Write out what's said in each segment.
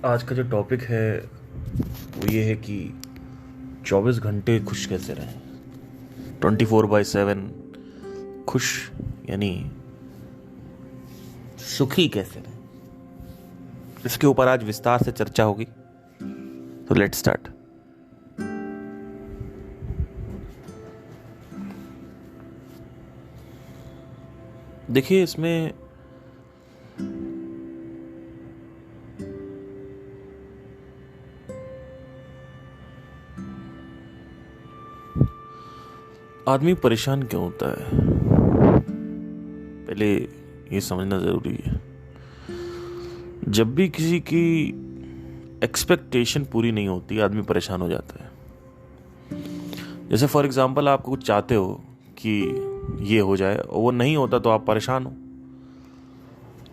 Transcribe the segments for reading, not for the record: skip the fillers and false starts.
आज का जो टॉपिक है वो ये है कि 24 घंटे खुश कैसे रहें। 24/7 खुश यानी सुखी कैसे रहें, इसके ऊपर आज विस्तार से चर्चा होगी। तो लेट्स स्टार्ट। देखिए, इसमें आदमी परेशान क्यों होता है, पहले ये समझना जरूरी है। जब भी किसी की एक्सपेक्टेशन पूरी नहीं होती, आदमी परेशान हो जाता है। जैसे फॉर एग्जांपल, आप कुछ चाहते हो कि ये हो जाए और वो नहीं होता तो आप परेशान हो।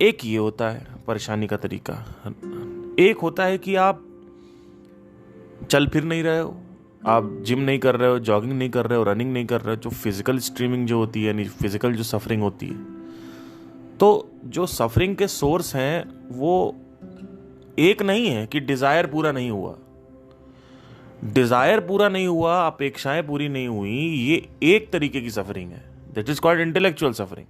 एक ये होता है परेशानी का तरीका। एक होता है कि आप चल फिर नहीं रहे हो, आप जिम नहीं कर रहे हो, जॉगिंग नहीं कर रहे हो, रनिंग नहीं कर रहे हो, जो फिजिकल स्ट्रीमिंग जो होती है, यानी फिजिकल जो सफरिंग होती है। तो जो सफरिंग के सोर्स हैं वो एक नहीं है कि डिजायर पूरा नहीं हुआ। डिजायर पूरा नहीं हुआ, अपेक्षाएं पूरी नहीं हुई, ये एक तरीके की सफरिंग है। That is called intellectual suffering.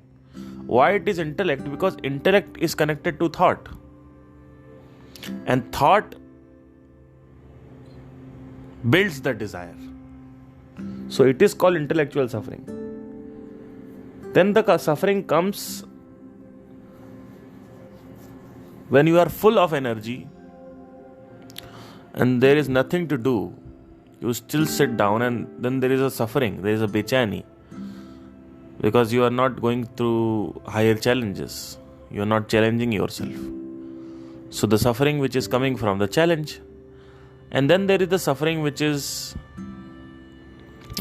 Why it is intellect? Because intellect is connected to thought, and thought builds the desire. So it is called intellectual suffering. Then the suffering comes when you are full of energy and there is nothing to do. You still sit down, and then there is a suffering, there is a bechani, because you are not going through higher challenges. You are not challenging yourself. So the suffering which is coming from the challenge. And then there is the suffering which is,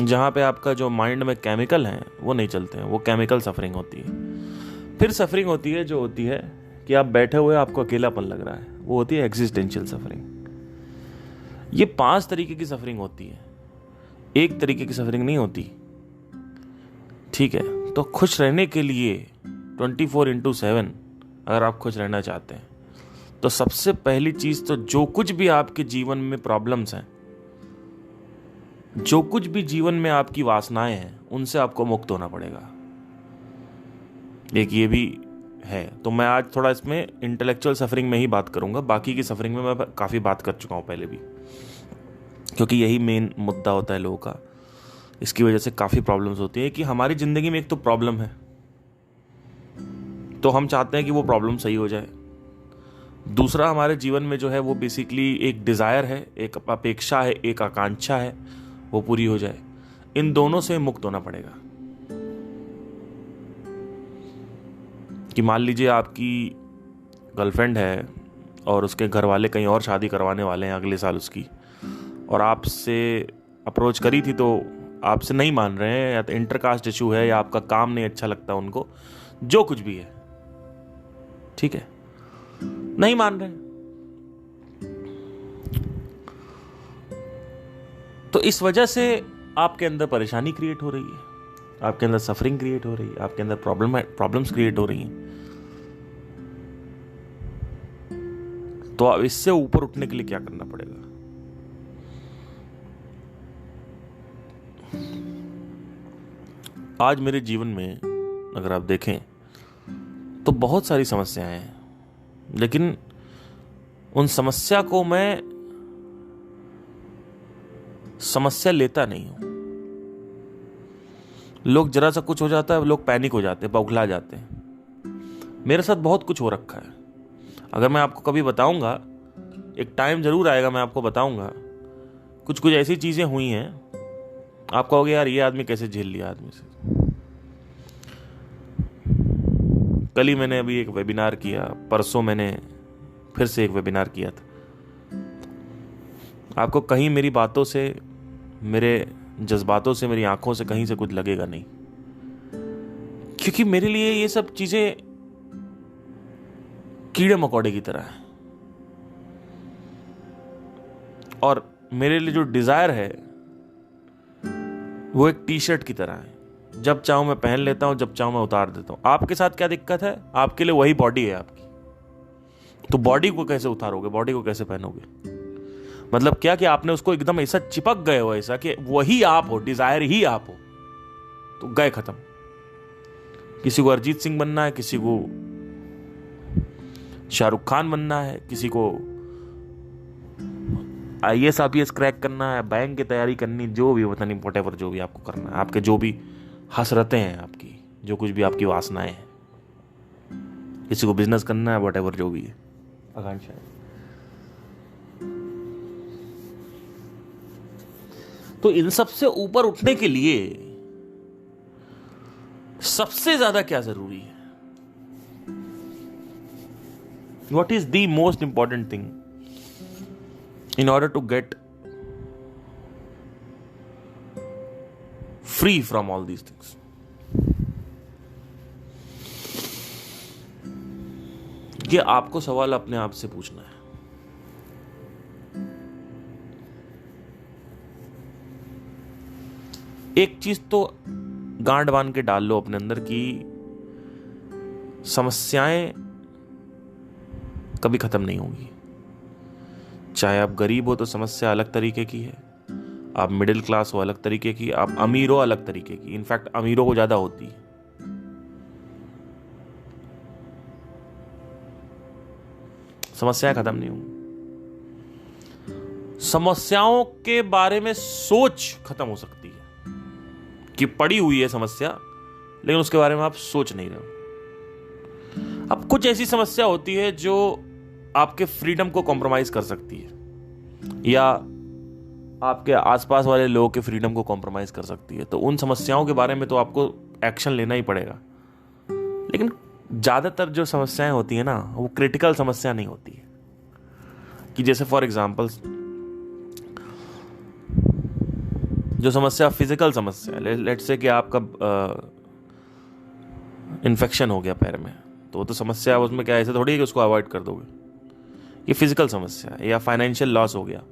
जहाँ पे आपका जो mind में chemical हैं वो नहीं चलते हैं, वो केमिकल सफरिंग होती है। फिर सफरिंग होती है जो होती है कि आप बैठे हुए आपको अकेलापन लग रहा है, वो होती है एग्जिस्टेंशियल सफरिंग। ये 5 तरीके की सफरिंग होती है, एक तरीके की सफरिंग नहीं होती। ठीक है, तो खुश रहने के लिए 24/7 अगर आप खुश रहना चाहते हैं तो सबसे पहली चीज तो जो कुछ भी आपके जीवन में प्रॉब्लम्स हैं, जो कुछ भी जीवन में आपकी वासनाएं हैं, उनसे आपको मुक्त होना पड़ेगा। एक ये भी है। तो मैं आज थोड़ा इसमें इंटेलेक्चुअल सफरिंग में ही बात करूंगा, बाकी की सफरिंग में मैं काफी बात कर चुका हूं पहले भी, क्योंकि यही मेन मुद्दा होता है लोगों का। इसकी वजह से काफी प्रॉब्लम्स होती है कि हमारी जिंदगी में एक तो प्रॉब्लम है, तो हम चाहते हैं कि वो प्रॉब्लम सही हो जाए। दूसरा, हमारे जीवन में जो है वो बेसिकली एक डिजायर है, एक अपेक्षा है, एक आकांक्षा है, वो पूरी हो जाए। इन दोनों से मुक्त होना पड़ेगा। कि मान लीजिए आपकी गर्लफ्रेंड है और उसके घर वाले कहीं और शादी करवाने वाले हैं अगले साल उसकी, और आपसे अप्रोच करी थी तो आपसे नहीं मान रहे हैं, या तो इंटरकास्ट इशू है, या आपका काम नहीं अच्छा लगता उनको, जो कुछ भी है, ठीक है, नहीं मान रहे। तो इस वजह से आपके अंदर परेशानी क्रिएट हो रही है, आपके अंदर सफरिंग क्रिएट हो रही है, आपके अंदर प्रॉब्लम्स क्रिएट हो रही हैं। तो अब इससे ऊपर उठने के लिए क्या करना पड़ेगा? आज मेरे जीवन में अगर आप देखें तो बहुत सारी समस्याएं हैं, लेकिन उन समस्या को मैं समस्या लेता नहीं हूं। लोग जरा सा कुछ हो जाता है, लोग पैनिक हो जाते हैं, बौखला जाते हैं। मेरे साथ बहुत कुछ हो रखा है। अगर मैं आपको कभी बताऊंगा, एक टाइम जरूर आएगा मैं आपको बताऊंगा, कुछ कुछ ऐसी चीजें हुई हैं, आप कहोगे यार ये आदमी कैसे झेल लिया आदमी से। कल ही मैंने अभी एक वेबिनार किया, परसों मैंने फिर से एक वेबिनार किया था। आपको कहीं मेरी बातों से, मेरे जज्बातों से, मेरी आंखों से कहीं से कुछ लगेगा नहीं, क्योंकि मेरे लिए ये सब चीजें कीड़े मकोड़े की तरह है। और मेरे लिए जो डिजायर है वो एक टी शर्ट की तरह है, जब चाहूं मैं पहन लेता हूं, जब चाहूं मैं उतार देता हूं। आपके साथ क्या दिक्कत है? आपके लिए वही बॉडी है आपकी, तो बॉडी को कैसे उतारोगे, बॉडी को कैसे पहनोगे? मतलब क्या कि आपने उसको एकदम ऐसा चिपक गए हो, ऐसा कि वही आप हो, डिजायर ही आप हो, तो गए खत्म। किसी को अरिजीत सिंह बनना है, किसी को शाहरुख खान बनना है, किसी को IAS IPS क्रैक करना है, बैंक की तैयारी करनी, जो भी पता नहीं, व्हाटएवर जो भी आपको करना है, आपके जो भी हसरतें हैं, आपकी जो कुछ भी आपकी वासनाएं हैं, किसी को बिजनेस करना है, व्हाटएवर जो भी है आकांक्षा है। तो इन सबसे ऊपर उठने के लिए सबसे ज्यादा क्या जरूरी है? What is the most important thing in order to get free from all these things? ये आपको सवाल अपने आप से पूछना है। एक चीज तो गांड बांध के डाल लो अपने अंदर की समस्याएं कभी खत्म नहीं होगी। चाहे आप गरीब हो तो समस्या अलग तरीके की है, आप मिडिल क्लास हो अलग तरीके की, आप अमीर हो अलग तरीके की, इनफैक्ट अमीरों को ज्यादा होती है। समस्याएं खत्म नहीं होंगी। समस्याओं के बारे में सोच खत्म हो सकती है कि पड़ी हुई है समस्या, लेकिन उसके बारे में आप सोच नहीं रहे हो। अब कुछ ऐसी समस्या होती है जो आपके फ्रीडम को कॉम्प्रोमाइज कर सकती है, या आपके आसपास वाले लोगों के फ्रीडम को कॉम्प्रोमाइज कर सकती है, तो उन समस्याओं के बारे में तो आपको एक्शन लेना ही पड़ेगा। लेकिन ज्यादातर जो समस्याएं होती है ना, वो क्रिटिकल समस्या नहीं होती है। कि जैसे फॉर एग्जांपल जो समस्या फिजिकल समस्या है, लेट्स से कि आपका इन्फेक्शन हो गया पैर में, तो समस्या है, उसमें क्या ऐसे थोड़ी है कि उसको अवॉइड कर दोगे। ये फिजिकल समस्या है। या फाइनेंशियल लॉस हो गया,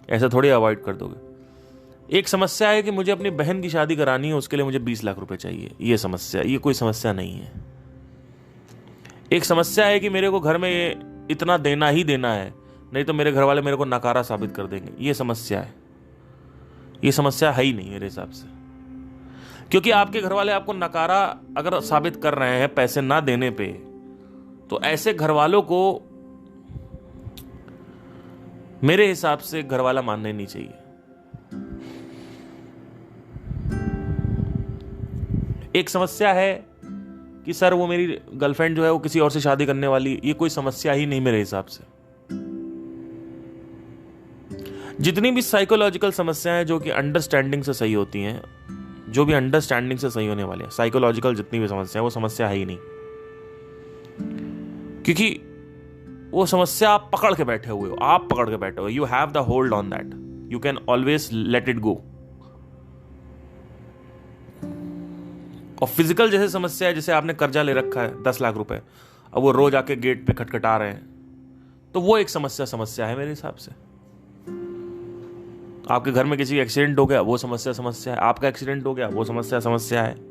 ऐसे थोड़ी अवॉइड कर दोगे। एक समस्या है कि मुझे अपनी बहन की शादी करानी है, उसके लिए मुझे 20 लाख रुपए चाहिए, ये समस्या, ये कोई समस्या नहीं है। एक समस्या है कि मेरे को घर में इतना देना ही देना है, नहीं तो मेरे घर वाले मेरे को नकारा साबित कर देंगे, ये समस्या है। ये समस्या है ही नहीं मेरे हिसाब से, क्योंकि आपके घर वाले आपको नकारा अगर साबित कर रहे हैं पैसे ना देने पे, तो ऐसे घर वालों को मेरे हिसाब से घर वाला मानने नहीं चाहिए। एक समस्या है कि सर वो मेरी गर्लफ्रेंड जो है वो किसी और से शादी करने वाली, ये कोई समस्या ही नहीं मेरे हिसाब से। जितनी भी साइकोलॉजिकल समस्याएं जो कि अंडरस्टैंडिंग से सही होती हैं, जो भी अंडरस्टैंडिंग से सही होने वाली है, साइकोलॉजिकल जितनी भी समस्या है वो समस्या है ही नहीं, क्योंकि वो समस्या आप पकड़ के बैठे हुए हो, आप पकड़ के बैठे हो, you have the hold on that, you can always let it go. और फिजिकल जैसे समस्या है, जैसे आपने कर्जा ले रखा है 10 लाख रुपए, अब वो रोज आके गेट पे खटखटा रहे हैं, तो वो एक समस्या है मेरे हिसाब से। आपके घर में किसी का एक्सीडेंट हो गया, वो समस्या है। आपका एक्सीडेंट हो गया, वो समस्या है।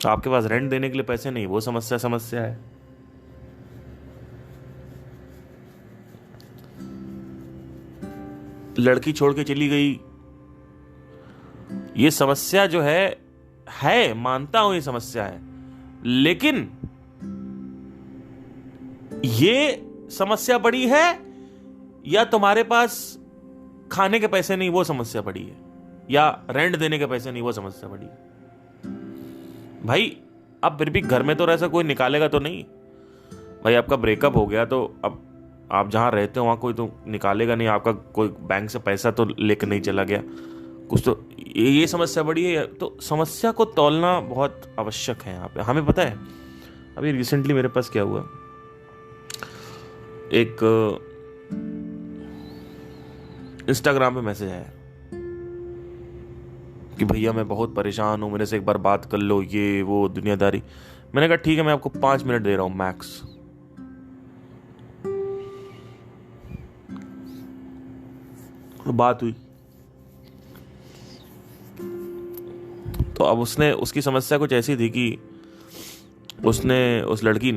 आपके पास रेंट देने के लिए पैसे नहीं, वो समस्या है। लड़की छोड़ के चली गई, ये समस्या जो है मानता हूं ये समस्या है, लेकिन ये समस्या बड़ी है या तुम्हारे पास खाने के पैसे नहीं, वो समस्या बड़ी है, या रेंट देने के पैसे नहीं, वो समस्या बड़ी है। भाई अब फिर भी घर में तो ऐसा कोई निकालेगा तो नहीं। भाई आपका ब्रेकअप हो गया तो अब आप जहां रहते हो वहां कोई तो निकालेगा नहीं, आपका कोई बैंक से पैसा तो लेकर नहीं चला गया कुछ, तो ये समस्या बड़ी है। तो समस्या को तौलना बहुत आवश्यक है यहाँ पे। हमें पता है अभी रिसेंटली मेरे पास क्या हुआ, एक इंस्टाग्राम पे मैसेज आया कि भैया मैं बहुत परेशान हूं, मेरे से एक बार बात कर लो, ये वो दुनियादारी। मैंने कहा ठीक है, मैं आपको 5 मिनट दे रहा हूं मैक्स। तो बात हुई, तो अब उसकी समस्या कुछ ऐसी थी कि उस लड़की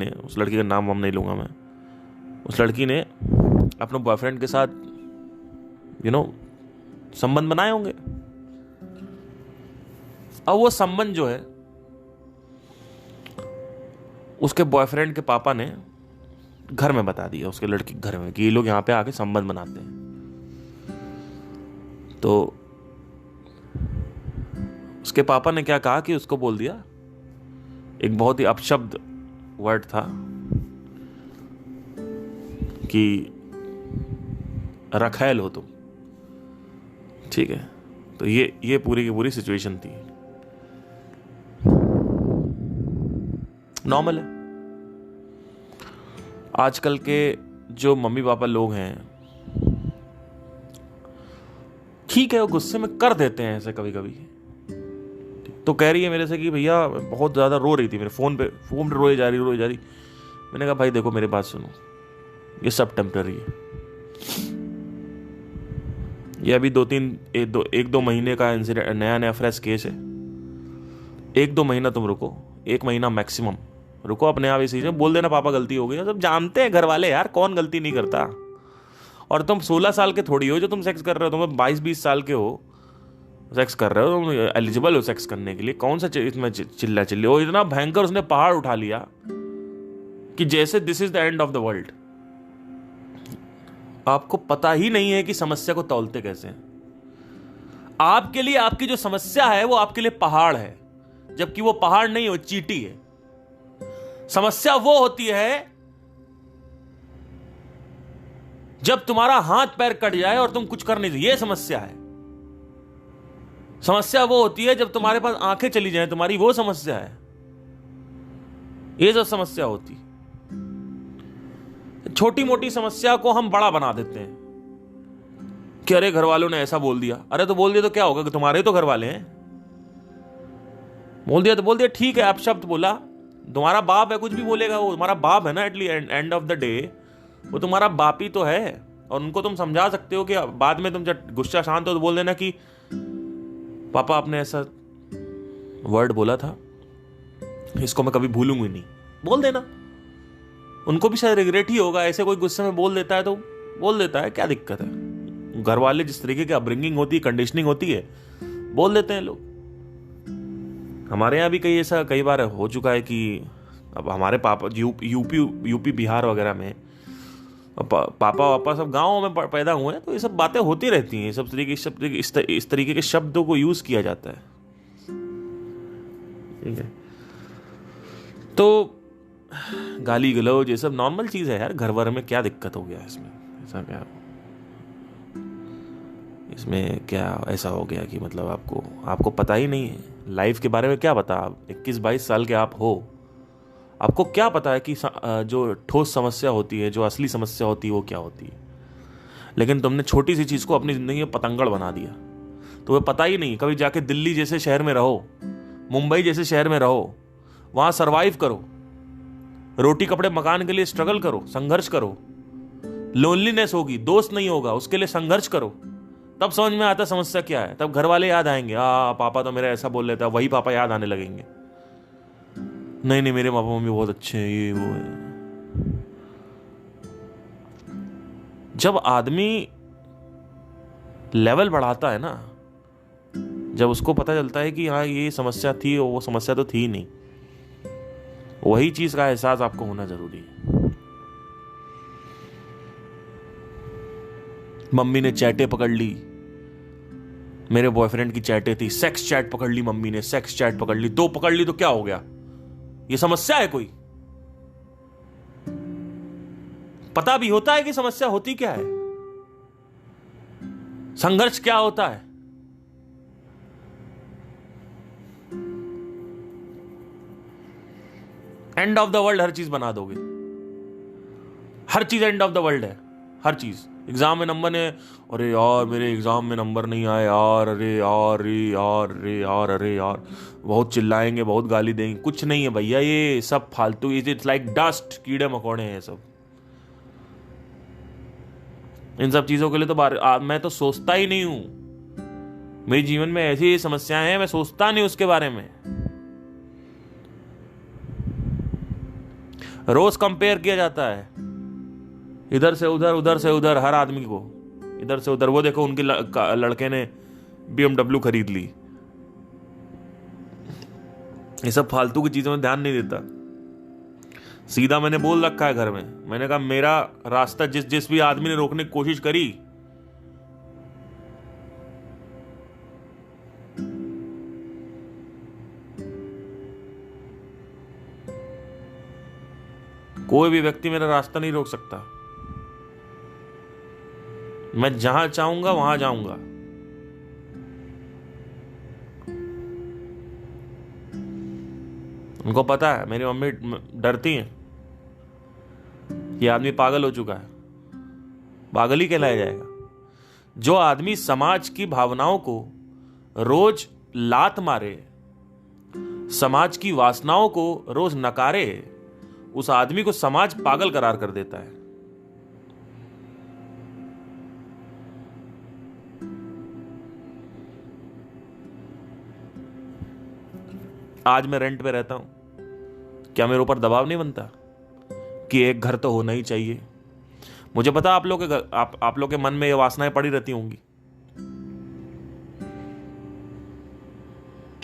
का नाम हम नहीं लूंगा मैं, उस लड़की ने अपने बॉयफ्रेंड के साथ संबंध बनाए होंगे। अब वो संबंध जो है उसके बॉयफ्रेंड के पापा ने घर में बता दिया, उसके लड़की के घर में, कि ये लोग यहां पे आके संबंध बनाते हैं। तो उसके पापा ने क्या कहा कि उसको बोल दिया, एक बहुत ही अपशब्द वर्ड था कि रखैल हो तुम, ठीक है। तो ये पूरी की पूरी सिचुएशन थी। नॉर्मल है, आजकल के जो मम्मी पापा लोग हैं, ठीक है, वो गुस्से में कर देते हैं ऐसे कभी कभी। तो कह रही है मेरे से कि भैया बहुत ज्यादा रो रही थी, मेरे फोन पे रोई जा रही। मैंने कहा भाई देखो मेरी बात सुनो, ये सब टेम्पररी है। ये अभी एक दो महीने का इंसिडेंट, नया फ्रेश केस है। 1-2 महीना तुम रुको, 1 महीना मैक्सिमम रुको, अपने आप इसी में बोल देना पापा गलती हो गई। सब जानते हैं घर वाले यार, कौन गलती नहीं करता। और तुम 16 साल के थोड़ी हो जो तुम सेक्स कर रहे हो, तुम 22-20 साल के हो, सेक्स कर रहे हो, तुम एलिजिबल हो सेक्स करने के लिए। कौन सा इसमें चिल्ला चिल्ली हो। इतना भयंकर उसने पहाड़ उठा लिया कि जैसे this is the end of the world. आपको पता ही नहीं है कि समस्या को तौलते कैसे हैं। आपके लिए आपकी जो समस्या है वो आपके लिए पहाड़ है, जबकि वो पहाड़ नहीं, वो चींटी है। समस्या वो होती है जब तुम्हारा हाथ पैर कट जाए और तुम कुछ कर नहीं, ये समस्या है। समस्या वो होती है जब तुम्हारे पास आंखें चली जाएं तुम्हारी, वो समस्या है। ये जो समस्या होती, छोटी मोटी समस्या को हम बड़ा बना देते हैं कि अरे घर वालों ने ऐसा बोल दिया। अरे तो बोल दिया तो क्या होगा, कि तुम्हारे तो घर वाले हैं। बोल दिया तो बोल दिया, ठीक है, अपशब्द बोला, तुम्हारा बाप है, कुछ भी बोलेगा, वो तुम्हारा बाप है ना। At least end of the day वो तुम्हारा बाप ही तो है। और उनको तुम समझा सकते हो कि बाद में तुम जब गुस्सा शांत हो तो बोल देना कि पापा आपने ऐसा वर्ड बोला था, इसको मैं कभी भूलूंगी नहीं, बोल देना। उनको भी शायद रिग्रेट ही होगा। ऐसे कोई गुस्से में बोल देता है तो बोल देता है, क्या दिक्कत है। घर वाले जिस तरीके की अपब्रिंगिंग होती है, कंडीशनिंग होती है, बोल देते हैं लोग। हमारे यहाँ भी कई बार हो चुका है कि अब हमारे पापा यूपी बिहार वगैरह में पापा वापा सब गाँव में पैदा हुए हैं, तो ये सब बातें होती रहती हैं। इस तरीके के शब्दों को यूज किया जाता है, ठीक है। तो गाली गलौज ये सब नॉर्मल चीज है यार। घर वर में क्या दिक्कत हो गया इसमें, ऐसा क्या, इसमें क्या ऐसा हो गया कि मतलब आपको पता ही नहीं है लाइफ के बारे में। क्या पता, आप 21-22 साल के आप हो, आपको क्या पता है कि जो ठोस समस्या होती है, जो असली समस्या होती है, वो क्या होती है। लेकिन तुमने छोटी सी चीज को अपनी जिंदगी में पतंगड़ बना दिया। तो वह पता ही नहीं। कभी जाके दिल्ली जैसे शहर में रहो, मुंबई जैसे शहर में रहो, वहां सरवाइव करो, रोटी कपड़े मकान के लिए स्ट्रगल करो, संघर्ष करो। लोनलीनेस होगी, दोस्त नहीं होगा, उसके लिए संघर्ष करो, तब समझ में आता समस्या क्या है। तब घर वाले याद आएंगे, पापा तो मेरा ऐसा बोल लेता, वही पापा याद आने लगेंगे। नहीं मेरे पापा मम्मी बहुत अच्छे हैं, ये वो है। जब आदमी लेवल बढ़ाता है ना, जब उसको पता चलता है कि हाँ ये समस्या थी और वो समस्या तो थी नहीं, वही चीज का एहसास आपको होना जरूरी है। मम्मी ने चैटें पकड़ ली, मेरे बॉयफ्रेंड की चैटें थी, सेक्स चैट पकड़ ली मम्मी ने, सेक्स चैट पकड़ ली, 2 पकड़ ली तो क्या हो गया। ये समस्या है कोई? पता भी होता है कि समस्या होती क्या है, संघर्ष क्या होता है। एंड ऑफ द वर्ल्ड हर चीज बना दोगे, हर चीज एंड ऑफ द वर्ल्ड है, हर चीज। एग्जाम में नंबर है, अरे यार मेरे एग्जाम में नंबर नहीं आए यार, अरे यार अरे यार अरे यार अरे यार, बहुत चिल्लाएंगे, बहुत गाली देंगे। कुछ नहीं है भैया, ये सब फालतू, इट्स लाइक डस्ट, कीड़े मकोड़े हैं सब। इन सब चीजों के लिए तो मैं तो सोचता ही नहीं हूं। मेरे जीवन में ऐसी समस्याएं हैं, मैं सोचता नहीं उसके बारे में। रोज कंपेयर किया जाता है, इधर से उधर, उधर से उधर, हर आदमी को इधर से उधर। वो देखो उनके लड़के ने BMW खरीद ली। ये सब फालतू की चीजों में ध्यान नहीं देता। सीधा मैंने बोल रखा है घर में, मैंने कहा मेरा रास्ता जिस भी आदमी ने रोकने की कोशिश करी, कोई भी व्यक्ति मेरा रास्ता नहीं रोक सकता। मैं जहां चाहूंगा वहां जाऊंगा। उनको पता है, मेरी मम्मी डरती हैं, ये आदमी पागल हो चुका है, पागल ही कहलाया जाएगा। जो आदमी समाज की भावनाओं को रोज लात मारे, समाज की वासनाओं को रोज नकारे, उस आदमी को समाज पागल करार कर देता है। आज मैं रेंट पे रहता हूं, क्या मेरे ऊपर दबाव नहीं बनता कि एक घर तो होना ही चाहिए? मुझे पता आप लोग के मन में ये वासनाएं पड़ी रहती होंगी,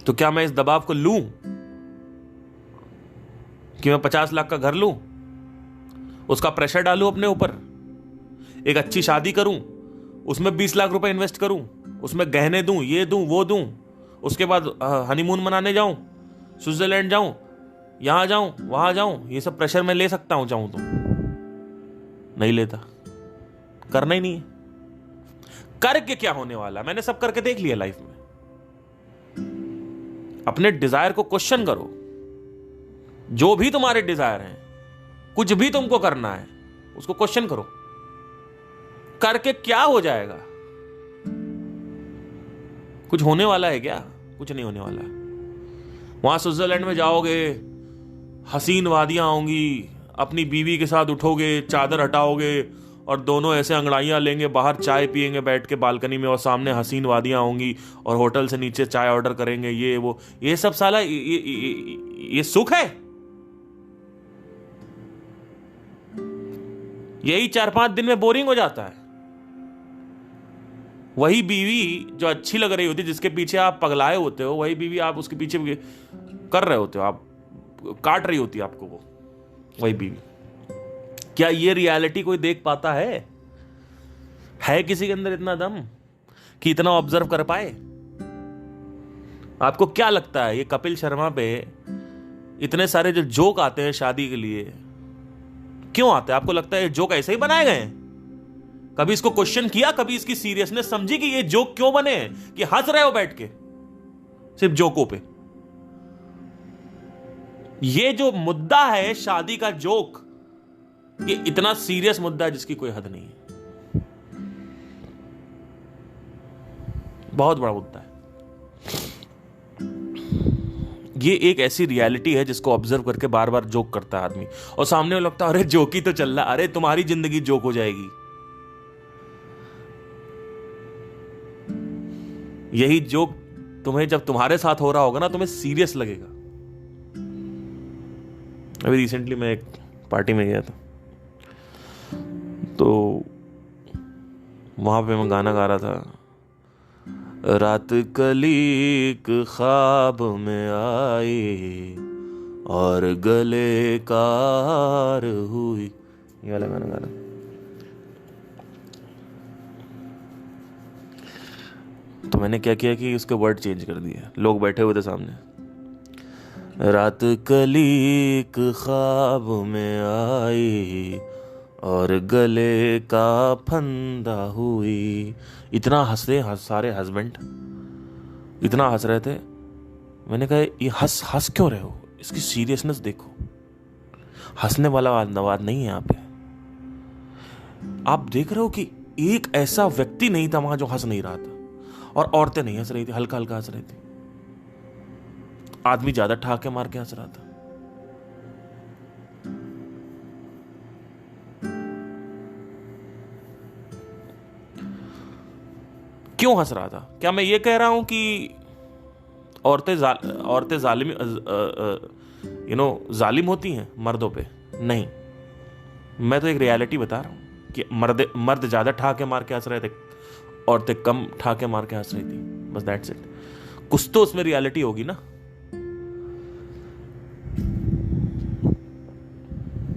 तो क्या मैं इस दबाव को लूं कि मैं 50 लाख का घर लूं, उसका प्रेशर डालूं अपने ऊपर, एक अच्छी शादी करूं, उसमें 20 लाख रुपए इन्वेस्ट करूं, उसमें गहने दूं, ये दूं, वो दूं, उसके बाद हनीमून मनाने जाऊं, स्विट्जरलैंड जाऊं, यहां जाऊं, वहां जाऊं? ये सब प्रेशर मैं ले सकता हूं चाहूं तो? नहीं लेता, करना ही नहीं है। करके क्या होने वाला? मैंने सब करके देख लिया लाइफ में। अपने डिजायर को क्वेश्चन करो। जो भी तुम्हारे डिजायर हैं, कुछ भी तुमको करना है, उसको क्वेश्चन करो। करके क्या हो जाएगा? कुछ होने वाला है क्या? कुछ नहीं होने वाला। वहां स्विट्जरलैंड में जाओगे, हसीन वादियां होंगी, अपनी बीवी के साथ उठोगे, चादर हटाओगे और दोनों ऐसे अंगड़ाइयां लेंगे, बाहर चाय पियेंगे बैठ के बालकनी में, और सामने हसीन वादियां होंगी, और होटल से नीचे चाय ऑर्डर करेंगे, ये वो। ये सब साला ये सुख है? यही 4-5 दिन में बोरिंग हो जाता है। वही बीवी जो अच्छी लग रही होती, जिसके पीछे आप पगलाए होते हो, वही बीवी आप उसके पीछे कर रहे होते हो, आप काट रही होती है आपको वो, वही बीवी। क्या ये रियलिटी कोई देख पाता है? किसी के अंदर इतना दम कि इतना ऑब्जर्व कर पाए? आपको क्या लगता है ये कपिल शर्मा पे इतने सारे जो जोक आते हैं शादी के लिए, क्यों आते हैं? आपको लगता है ये जोक ऐसे ही बनाए गए हैं? कभी इसको क्वेश्चन किया? कभी इसकी सीरियसनेस समझी कि ये जोक क्यों बने हैं, कि हंस रहे हो बैठ के सिर्फ जोकों पे? ये जो मुद्दा है शादी का जोक, ये इतना सीरियस मुद्दा है जिसकी कोई हद नहीं है। बहुत बड़ा मुद्दा है। ये एक ऐसी रियलिटी है जिसको ऑब्जर्व करके बार बार जोक करता है आदमी, और सामने में लगता है अरे जोक ही तो चल रहा, अरे तुम्हारी जिंदगी जोक हो जाएगी। यही जोक तुम्हें जब तुम्हारे साथ हो रहा होगा ना, तुम्हें सीरियस लगेगा। अभी रिसेंटली मैं एक पार्टी में गया था, तो वहां पे मैं गाना गा रहा था, रात कलीक ख्वाब में आई और गले कार हुई, ये वाला गाना गा रहा। तो मैंने क्या किया कि उसके वर्ड चेंज कर दिए। लोग बैठे हुए थे सामने, रात कलीक ख्वाब में आई और गले का फंदा हुई। इतना हंसे सारे हस्बैंड, इतना हंस रहे थे। मैंने कहा ये हंस क्यों रहे हो? इसकी सीरियसनेस देखो। हंसने वाला बात नहीं है यहाँ पे। आप देख रहे हो कि एक ऐसा व्यक्ति नहीं था वहां जो हंस नहीं रहा था, और औरतें नहीं हंस रही थी, हल्का हल्का हंस रही थी। आदमी ज्यादा ठाके मार के हंस रहा था। क्यों हंस रहा था? क्या मैं ये कह रहा हूं कि औरतें जालिम जालिम होती हैं मर्दों पे? नहीं, मैं तो एक रियलिटी बता रहा हूं कि मर्द ज्यादा ठाके मार के हंस रहे थे, औरतें कम ठाके मार के हंस रही थी, बस दैट्स इट। कुछ तो उसमें रियलिटी होगी ना।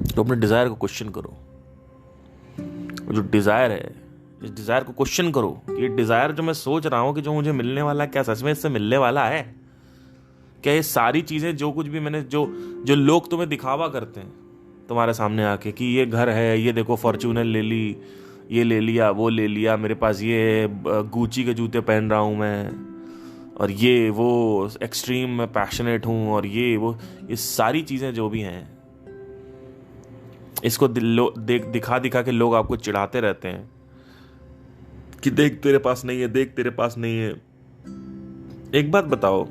तो अपने डिजायर को क्वेश्चन करो। जो डिजायर है, इस डिजायर को क्वेश्चन करो कि ये डिजायर जो मैं सोच रहा हूं कि जो मुझे मिलने वाला है, क्या सच में इससे मिलने वाला है? क्या ये सारी चीजें, जो कुछ भी मैंने, जो लोग तुम्हें दिखावा करते हैं तुम्हारे सामने आके कि ये घर है, ये देखो फॉर्च्यूनर ले ली, ये ले लिया, वो ले लिया, मेरे पास ये गुची के जूते पहन रहा हूं मैं, और ये वो एक्सट्रीम में पैशनेट हूं, और ये सारी चीजें जो भी हैं, इसको दिखा दिखा के लोग आपको चिढ़ाते रहते हैं कि देख तेरे पास नहीं है, देख तेरे पास नहीं है। एक बात बताओ,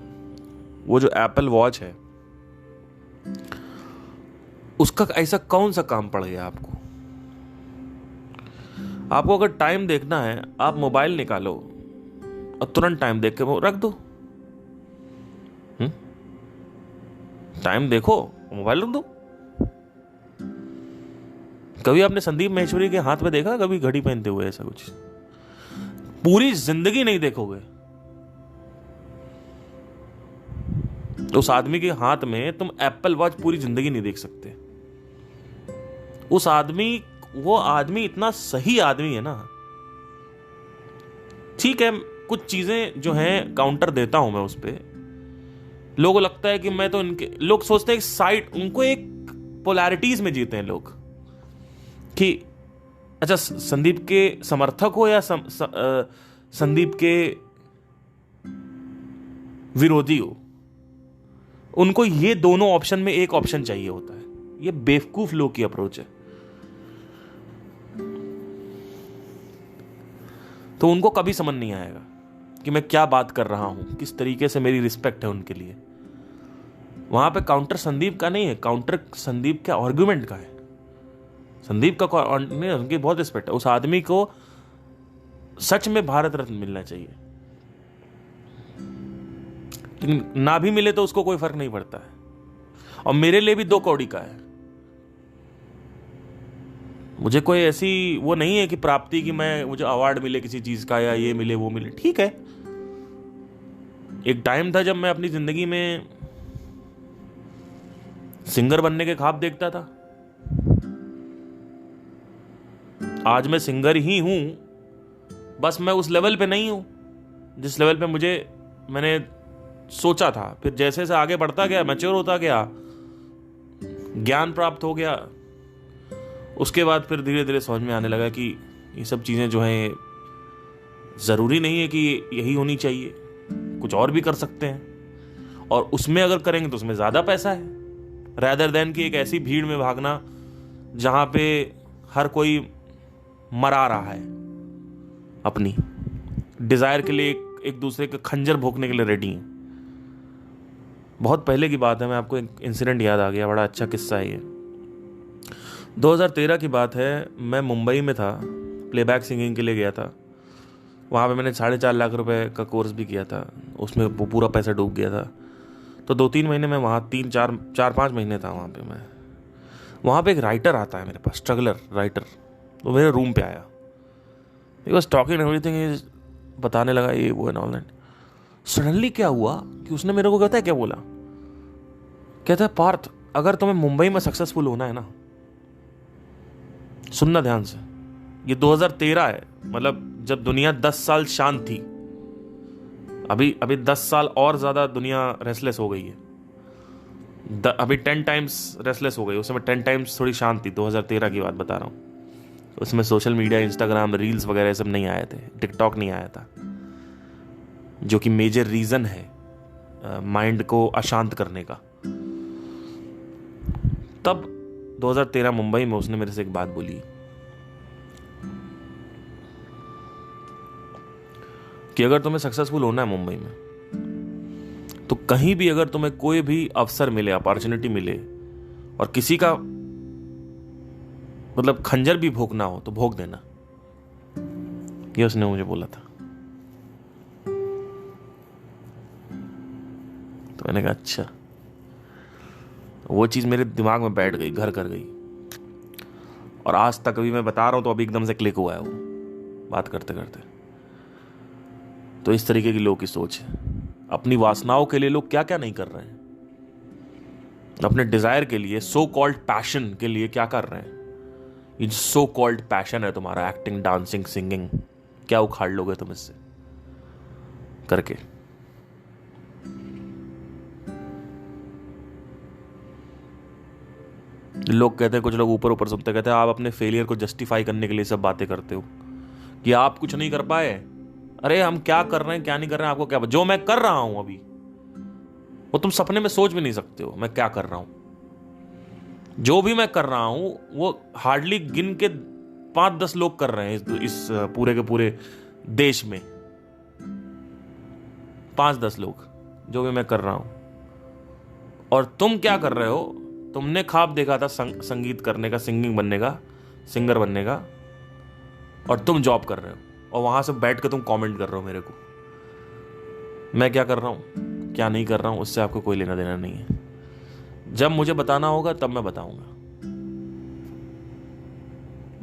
वो जो एप्पल वॉच है, उसका ऐसा कौन सा काम पड़ गया आपको? आपको अगर टाइम देखना है, आप मोबाइल निकालो और तुरंत टाइम देख के वो रख दो। टाइम देखो, मोबाइल रख दो। कभी आपने संदीप महेश्वरी के हाथ में देखा कभी घड़ी पहनते हुए? ऐसा कुछ पूरी जिंदगी नहीं देखोगे। उस आदमी के हाथ में तुम एप्पल वॉच पूरी जिंदगी नहीं देख सकते। वो आदमी इतना सही आदमी है ना। ठीक है, कुछ चीजें जो हैं काउंटर देता हूं मैं उस पे। लोगों को लगता है कि मैं तो लोग सोचते हैं साइड, उनको एक पोलैरिटीज में जीते हैं लोग कि अच्छा संदीप के समर्थक हो या संदीप के विरोधी हो, उनको ये दोनों ऑप्शन में एक ऑप्शन चाहिए होता है। ये बेवकूफ लोग की अप्रोच है। तो उनको कभी समझ नहीं आएगा कि मैं क्या बात कर रहा हूं, किस तरीके से मेरी रिस्पेक्ट है उनके लिए। वहां पे काउंटर संदीप का नहीं है, काउंटर संदीप के आर्गुमेंट का है। संदीप का नहीं, उनकी बहुत रिस्पेक्ट है। उस आदमी को सच में भारत रत्न मिलना चाहिए, लेकिन ना भी मिले तो उसको कोई फर्क नहीं पड़ता है। और मेरे लिए भी 2 कौड़ी का है। मुझे कोई ऐसी वो नहीं है कि प्राप्ति की मुझे अवार्ड मिले किसी चीज का, या ये मिले वो मिले। ठीक है, एक टाइम था जब मैं अपनी जिंदगी में सिंगर बनने के ख्वाब देखता था। आज मैं सिंगर ही हूं, बस मैं उस लेवल पे नहीं हूं जिस लेवल पे मैंने सोचा था। फिर जैसे जैसे आगे बढ़ता गया, मैच्योर होता गया, ज्ञान प्राप्त हो गया, उसके बाद फिर धीरे धीरे समझ में आने लगा कि ये सब चीजें जो हैं जरूरी नहीं है कि यही होनी चाहिए, कुछ और भी कर सकते हैं, और उसमें अगर करेंगे तो उसमें ज्यादा पैसा है, रैदर देन कि एक ऐसी भीड़ में भागना जहां पे हर कोई मरा रहा है, अपनी डिजायर के लिए एक दूसरे के खंजर भोंकने के लिए रेडी है। बहुत पहले की बात है, मैं आपको एक इंसिडेंट याद आ गया, बड़ा अच्छा किस्सा है ये। 2013 की बात है, मैं मुंबई में था, प्लेबैक सिंगिंग के लिए गया था। वहाँ पे मैंने 4.5 लाख रुपए का कोर्स भी किया था, उसमें वो पूरा पैसा डूब गया था। तो 2-3 महीने में वहाँ 4-5 महीने था वहाँ पे मैं। वहाँ पे एक राइटर आता है मेरे पास, स्ट्रगलर राइटर। वो मेरे रूम पे आया, ही वाज टॉकिंग एवरीथिंग, बताने लगा ये वो एंड ऑल दैट। सडनली क्या हुआ कि उसने मेरे को कहता है, क्या बोला, कहता है पार्थ, अगर तुम्हें मुंबई में सक्सेसफुल होना है ना, सुनना ध्यान से, ये 2013 है, मतलब जब दुनिया 10 साल शांत थी। अभी 10 साल और ज्यादा दुनिया रेस्टलेस हो गई है। अभी 10 टाइम्स रेस्टलेस हो गई, उस समय 10 टाइम्स थोड़ी शांत थी। 2013 की बात बता रहा हूँ। उसमें सोशल मीडिया, इंस्टाग्राम, रील्स वगैरह सब नहीं आए थे, टिकटॉक नहीं आया था, जो कि मेजर रीजन है माइंड को अशांत करने का। तब 2013 मुंबई में उसने मेरे से एक बात बोली कि अगर तुम्हें सक्सेसफुल होना है मुंबई में, तो कहीं भी अगर तुम्हें कोई भी अवसर मिले, अपॉर्चुनिटी मिले, और किसी का मतलब खंजर भी भोंकना हो तो भोंक देना। ये उसने मुझे बोला था। मैंने कहा अच्छा। वो चीज़ मेरे दिमाग में बैठ गई, घर कर गई, और आज तक अभी मैं बता रहा हूँ तो अभी एकदम से क्लिक हुआ है वो बात करते करते। तो इस तरीके की लोगों की सोच है। अपनी वासनाओं के लिए लोग क्या क्या नहीं कर रहे हैं, अपने डिजायर के लिए, सो कॉल्ड पैशन के लिए क्या कर रहे हैं। ये जो सो कॉल्ड पैशन है तुम्हारा, एक्टिंग, डांसिंग, सिंगिंग, क्या उखाड़ लोगे तुम इससे करके। लोग कहते हैं, कुछ लोग ऊपर ऊपर सुनते कहते हैं आप अपने फेलियर को जस्टिफाई करने के लिए सब बातें करते हो कि आप कुछ नहीं कर पाए। अरे हम क्या कर रहे हैं क्या नहीं कर रहे हैं आपको क्या, जो मैं कर रहा हूं अभी वो तुम सपने में सोच भी नहीं सकते हो मैं क्या कर रहा हूं। जो भी मैं कर रहा हूं वो हार्डली गिन के 5-10 लोग कर रहे हैं इस पूरे के पूरे देश में। 5-10 लोग जो भी मैं कर रहा हूं। और तुम क्या कर रहे हो, तुमने ख्वाब देखा था संगीत करने का, सिंगिंग बनने का, सिंगर बनने का, और तुम जॉब कर रहे हो और वहां से बैठ के तुम कमेंट कर रहे हो मेरे को मैं क्या कर रहा हूं क्या नहीं कर रहा हूं। उससे आपको कोई लेना देना नहीं है। जब मुझे बताना होगा तब मैं बताऊंगा।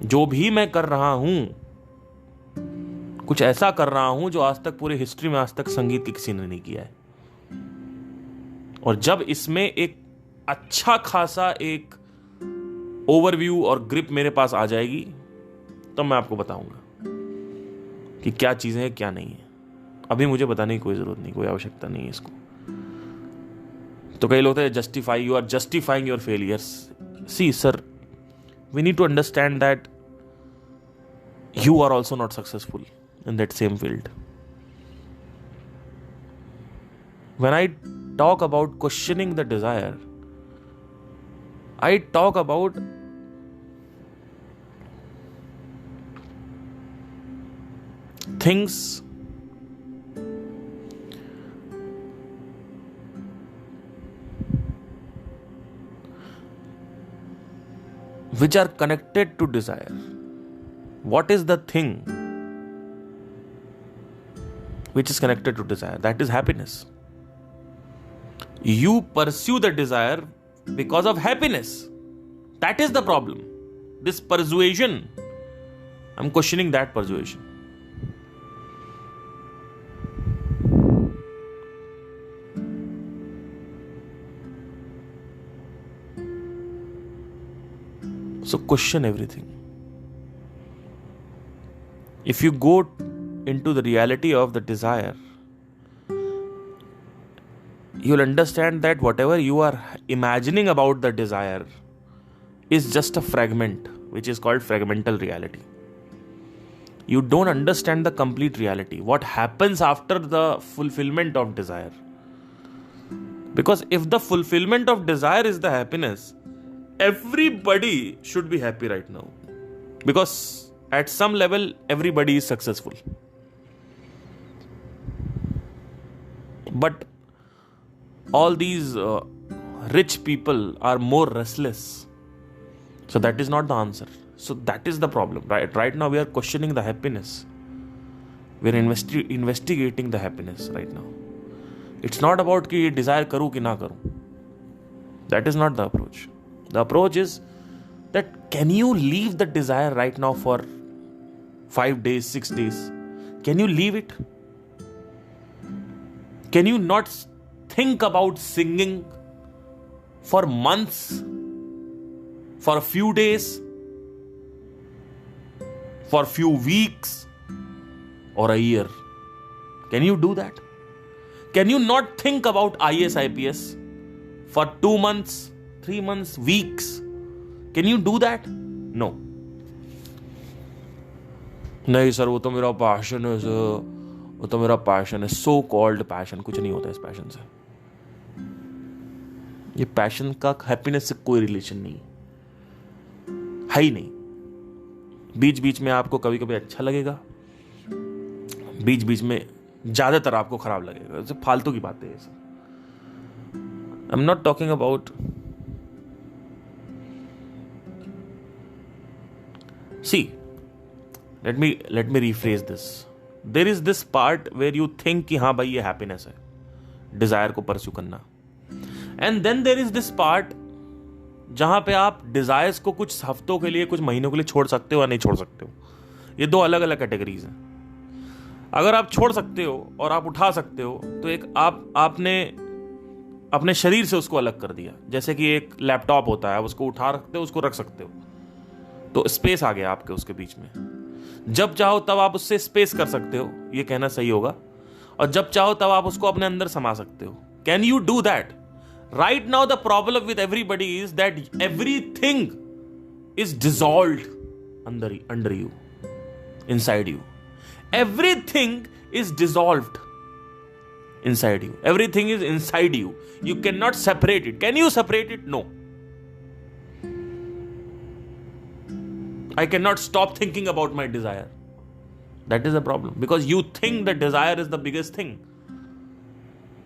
जो भी मैं कर रहा हूं कुछ ऐसा कर रहा हूं जो आज तक पूरी हिस्ट्री में आज तक संगीत की किसी ने नहीं किया है। और जब इसमें एक अच्छा खासा एक ओवरव्यू और ग्रिप मेरे पास आ जाएगी तब मैं आपको बताऊंगा कि क्या चीजें हैं क्या नहीं है। अभी मुझे बताने की कोई जरूरत नहीं, कोई आवश्यकता नहीं है इसको। तो कई लोग justify, you are justifying your failures. See sir, we need to understand that you are also not successful in that same field. When I talk about questioning the desire, I talk about things which are connected to desire. What is the thing which is connected to desire? That is happiness. You pursue the desire because of happiness. That is the problem. This persuasion, I'm questioning that persuasion. So question everything. If you go into the reality of the desire, you'll understand that whatever you are imagining about the desire is just a fragment, which is called fragmental reality. You don't understand the complete reality. What happens after the fulfillment of desire? Because if the fulfillment of desire is the happiness, everybody should be happy right now. Because at some level, everybody is successful. But all these rich people are more restless. So that is not the answer. So that is the problem. Right now we are questioning the happiness. We are investigating the happiness right now. It's not about कि desire करूँ कि ना करूँ. That is not the approach. The approach is that can you leave the desire right now for 5 days, 6 days? Can you leave it? Can you not think about singing for months, for a few days, for a few weeks, or a year? Can you do that? Can you not think about IAS, IPS for 2 months, 3 months, weeks? Can you do that? No. नहीं sir, वो तो मेरा passion है sir, वो तो मेरा passion है। So called passion, कुछ नहीं होता इस पैशन से। ये पैशन का हैप्पीनेस से कोई रिलेशन नहीं है ही नहीं। बीच बीच में आपको कभी कभी अच्छा लगेगा, बीच बीच में ज्यादातर आपको खराब लगेगा। ये फालतू की बातें हैं। I am not talking about, see, let me rephrase this. There is this part where you think कि हाँ भाई ये हैप्पीनेस है, डिजायर को परस्यू करना, and then there is this part जहां पे आप डिजायर्स को कुछ हफ्तों के लिए, कुछ महीनों के लिए छोड़ सकते हो या नहीं छोड़ सकते हो। ये दो अलग अलग कैटेगरीज हैं। अगर आप छोड़ सकते हो और आप उठा सकते हो तो एक आपने अपने शरीर से उसको अलग कर दिया। जैसे कि एक लैपटॉप होता है, आप उसको उठा रखते हो, उसको रख सकते हो, तो स्पेस आ गया आपके उसके बीच में। जब चाहो तब आप उससे स्पेस कर सकते हो, ये कहना सही होगा, और जब चाहो तब आप उसको अपने अंदर समा सकते हो। Can you do that? Right now the problem with everybody is that everything is dissolved under you, inside you. Everything is dissolved inside you. Everything is inside you. You cannot separate it. Can you separate it? No. I cannot stop thinking about my desire. That is the problem, because you think that desire is the biggest thing.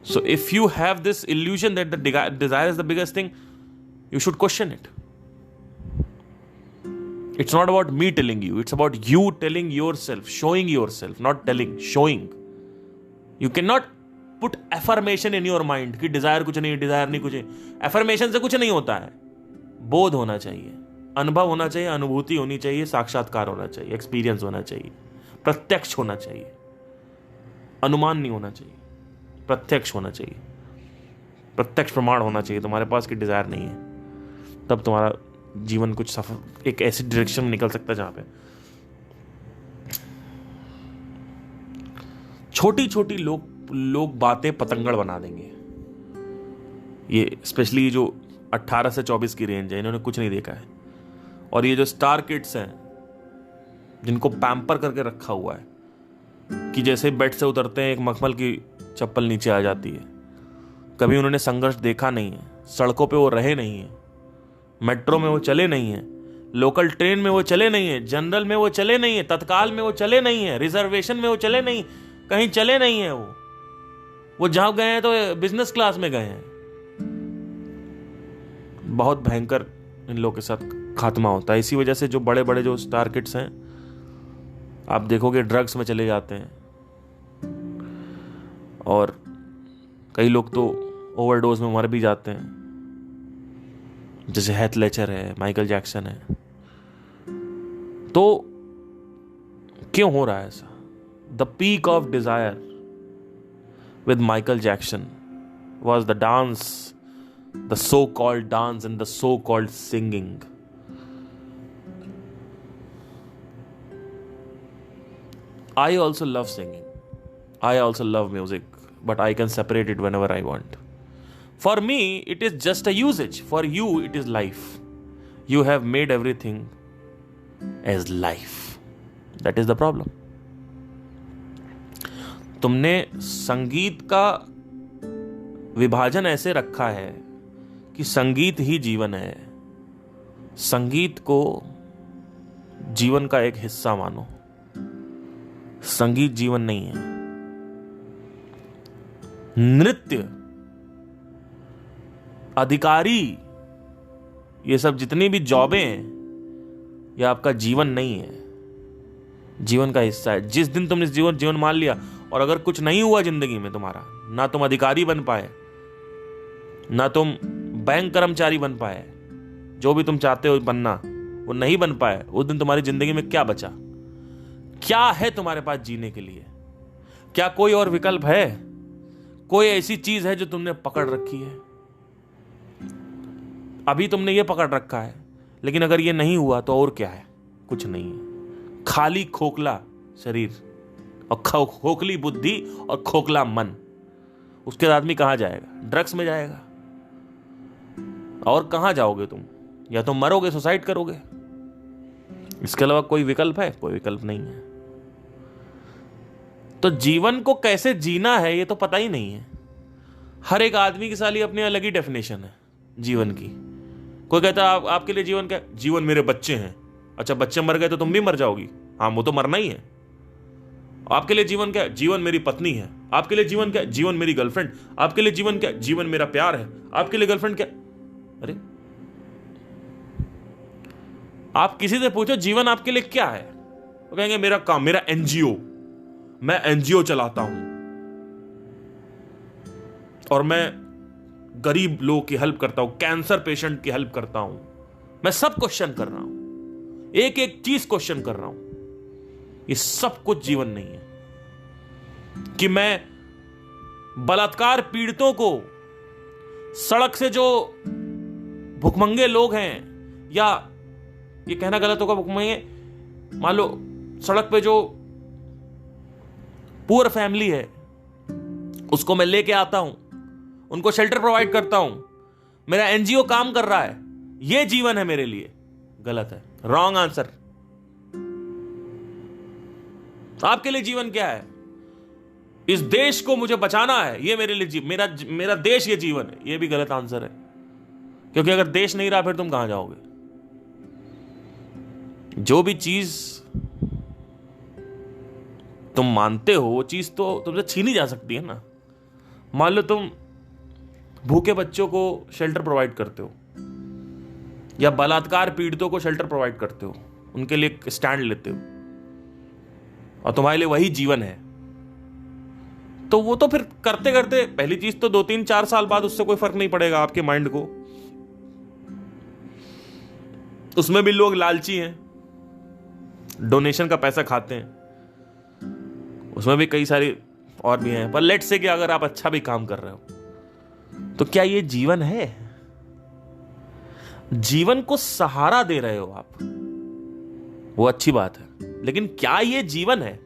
So if you have this illusion that the desire is the biggest thing, you should question it. It's not about me telling you. It's about you telling yourself, showing yourself, not telling, showing. You cannot put affirmation in your mind कि Dzire कुछ नहीं, Dzire नहीं कुछ नहीं। Affirmation से कुछ नहीं होता है। बोध होना चाहिए, अनुभव होना चाहिए, अनुभूति होनी चाहिए, साक्षात्कार होना चाहिए, एक्सपीरियंस होना चाहिए, प्रत्यक्ष होना चाहिए। अनुमान नहीं होना चाहिए, प्रत्यक्ष होना चाहिए, प्रत्यक्ष प्रमाण होना चाहिए तुम्हारे पास कि डिजायर नहीं है। तब तुम्हारा जीवन कुछ सफल एक ऐसी डायरेक्शन में निकल सकता है जहां पे छोटी छोटी लोग बातें पतंगड़ बना देंगे। ये स्पेशली जो 18 से 24 की रेंज है, इन्होंने कुछ नहीं देखा है। और ये जो स्टार किड्स हैं, जिनको पैम्पर करके रखा हुआ है कि जैसे बेड से उतरते हैं एक मखमल की चप्पल नीचे आ जाती है। कभी उन्होंने संघर्ष देखा नहीं है, सड़कों पे वो रहे नहीं है, मेट्रो में वो चले नहीं है, लोकल ट्रेन में वो चले नहीं है, जनरल में वो चले नहीं है, तत्काल में वो चले नहीं है, रिजर्वेशन में वो चले नहीं, कहीं चले नहीं है। वो जहां गए हैं तो बिजनेस क्लास में गए हैं। बहुत भयंकर इन लोगों के साथ खात्मा होता है। इसी वजह से जो बड़े बड़े जो स्टार किड्स हैं, आप देखोगे ड्रग्स में चले जाते हैं, और कई लोग तो ओवरडोज में मर भी जाते हैं, जैसे हेथ लेचर है, माइकल जैक्सन है। तो क्यों हो रहा है ऐसा? The peak of desire with Michael Jackson was the dance, the so-called dance and the so-called singing. I also love singing. I also love music, but I can separate it whenever I want. For me, it is just a usage. For you, it is life. You have made everything as life. That is the problem. तुमने संगीत का विभाजन ऐसे रखा है कि संगीत ही जीवन है। संगीत को जीवन का एक हिस्सा मानो। संगीत जीवन नहीं है। नृत्य, अधिकारी, ये सब जितनी भी जॉबें हैं, ये आपका जीवन नहीं है, जीवन का हिस्सा है। जिस दिन तुमने जीवन मान लिया, और अगर कुछ नहीं हुआ जिंदगी में तुम्हारा, ना तुम अधिकारी बन पाए, ना तुम बैंक कर्मचारी बन पाए, जो भी तुम चाहते हो बनना वो नहीं बन पाए, उस दिन तुम्हारी जिंदगी में क्या बचा? क्या है तुम्हारे पास जीने के लिए? क्या कोई और विकल्प है? कोई ऐसी चीज है जो तुमने पकड़ रखी है? अभी तुमने ये पकड़ रखा है, लेकिन अगर ये नहीं हुआ तो और क्या है? कुछ नहीं है। खाली खोखला शरीर और खोखली बुद्धि और खोखला मन। उसके बाद आदमी कहां जाएगा? ड्रग्स में जाएगा। और कहां जाओगे तुम? या तो मरोगे, सुसाइड करोगे। इसके अलावा कोई विकल्प है? कोई विकल्प नहीं है। तो जीवन को कैसे जीना है ये तो पता ही नहीं है। हर एक आदमी की साली अपनी अलग ही डेफिनेशन है जीवन की। कोई कहता है आपके लिए जीवन क्या? जीवन मेरे बच्चे हैं। अच्छा, बच्चे मर गए तो तुम भी मर जाओगी? हाँ, वो तो मरना ही है। आपके लिए जीवन क्या? जीवन मेरी पत्नी है। आपके लिए जीवन क्या? जीवन मेरी गर्लफ्रेंड। आपके लिए जीवन क्या? जीवन मेरा प्यार है। आपके लिए गर्लफ्रेंड क्या? अरे, आप किसी से पूछो जीवन आपके लिए क्या है, वो कहेंगे मेरा काम, मेरा एनजीओ, मैं एनजीओ चलाता हूं और मैं गरीब लोगों की हेल्प करता हूं, कैंसर पेशेंट की हेल्प करता हूं। मैं सब क्वेश्चन कर रहा हूं, एक एक चीज क्वेश्चन कर रहा हूं। ये सब कुछ जीवन नहीं है कि मैं बलात्कार पीड़ितों को, सड़क से जो भुखमंगे लोग हैं, या ये कहना गलत होगा भुखमंगे, मान लो सड़क पे जो पुअर फैमिली है, उसको मैं लेके आता हूं, उनको शेल्टर प्रोवाइड करता हूं, मेरा एनजीओ काम कर रहा है, ये जीवन है मेरे लिए। गलत है, रॉन्ग आंसर। आपके लिए जीवन क्या है? इस देश को मुझे बचाना है, ये मेरे लिए मेरा देश ये जीवन है, ये भी गलत आंसर है। क्योंकि अगर देश नहीं रहा फिर तुम कहां जाओगे? जो भी चीज तुम मानते हो वो चीज तो तुमसे छीनी जा सकती है ना। मान लो तुम भूखे बच्चों को शेल्टर प्रोवाइड करते हो, या बलात्कार पीड़ितों को शेल्टर प्रोवाइड करते हो, उनके लिए स्टैंड लेते हो, और तुम्हारे लिए वही जीवन है, तो वो तो फिर करते करते पहली चीज तो 2-3-4 साल बाद उससे कोई फर्क नहीं पड़ेगा आपके माइंड को। उसमें भी लोग लालची हैं, डोनेशन का पैसा खाते हैं, उसमें भी कई सारी और भी हैं। पर लेट्स से कि अगर आप अच्छा भी काम कर रहे हो, तो क्या ये जीवन है? जीवन को सहारा दे रहे हो आप, वो अच्छी बात है, लेकिन क्या ये जीवन है?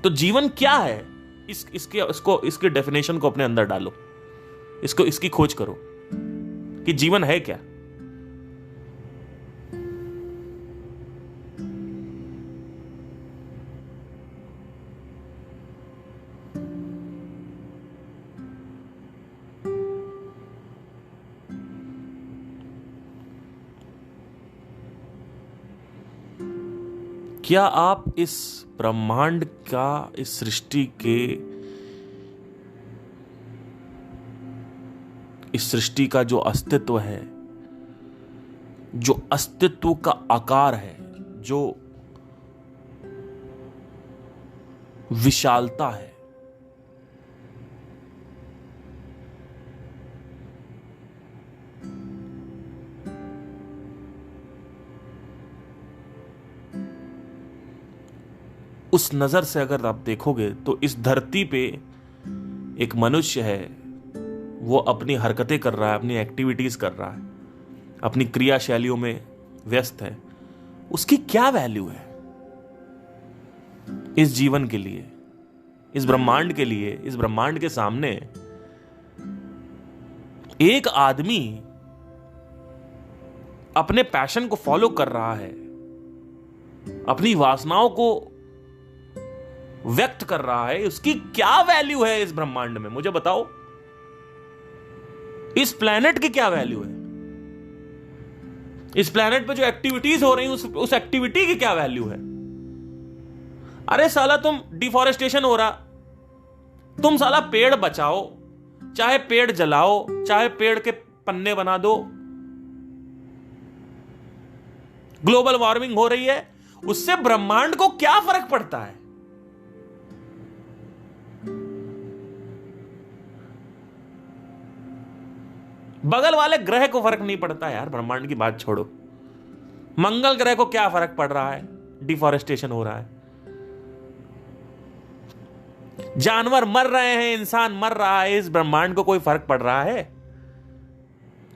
तो जीवन क्या है? इसके डेफिनेशन को अपने अंदर डालो, इसकी खोज करो कि जीवन है क्या। क्या आप इस ब्रह्मांड का, इस सृष्टि के, इस सृष्टि का जो अस्तित्व है, जो अस्तित्व का आकार है, जो विशालता है, उस नजर से अगर आप देखोगे तो इस धरती पे एक मनुष्य है, वो अपनी हरकतें कर रहा है, अपनी एक्टिविटीज कर रहा है, अपनी क्रियाशैलियों में व्यस्त है। उसकी क्या वैल्यू है इस जीवन के लिए, इस ब्रह्मांड के लिए? इस ब्रह्मांड के सामने एक आदमी अपने पैशन को फॉलो कर रहा है, अपनी वासनाओं को व्यक्त कर रहा है, उसकी क्या वैल्यू है इस ब्रह्मांड में? मुझे बताओ, इस प्लेनेट की क्या वैल्यू है? इस प्लेनेट पे जो एक्टिविटीज हो रही उस एक्टिविटी की क्या वैल्यू है? अरे साला, तुम डिफॉरेस्टेशन हो रहा, तुम साला पेड़ बचाओ, चाहे पेड़ जलाओ, चाहे पेड़ के पन्ने बना दो। ग्लोबल वार्मिंग हो रही है, उससे ब्रह्मांड को क्या फर्क पड़ता है? बगल वाले ग्रह को फर्क नहीं पड़ता यार, ब्रह्मांड की बात छोड़ो। मंगल ग्रह को क्या फर्क पड़ रहा है? डिफॉरेस्टेशन हो रहा है, जानवर मर रहे हैं, इंसान मर रहा है, इस ब्रह्मांड को कोई फर्क पड़ रहा है?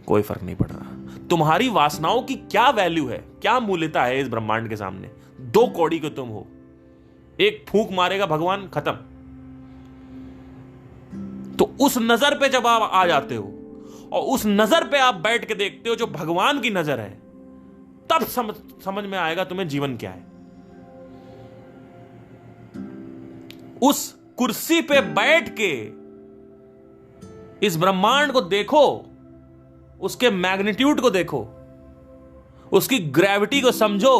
कोई फर्क नहीं पड़ रहा। तुम्हारी वासनाओं की क्या वैल्यू है, क्या मूल्यता है इस ब्रह्मांड के सामने? 2 कौड़ी के तुम हो, एक फूंक मारेगा भगवान, खत्म। तो उस नजर पे जब आप आ जाते हो और उस नजर पे आप बैठ के देखते हो जो भगवान की नजर है, तब समझ में आएगा तुम्हें जीवन क्या है। उस कुर्सी पे बैठ के इस ब्रह्मांड को देखो, उसके मैग्नीट्यूड को देखो, उसकी ग्रेविटी को समझो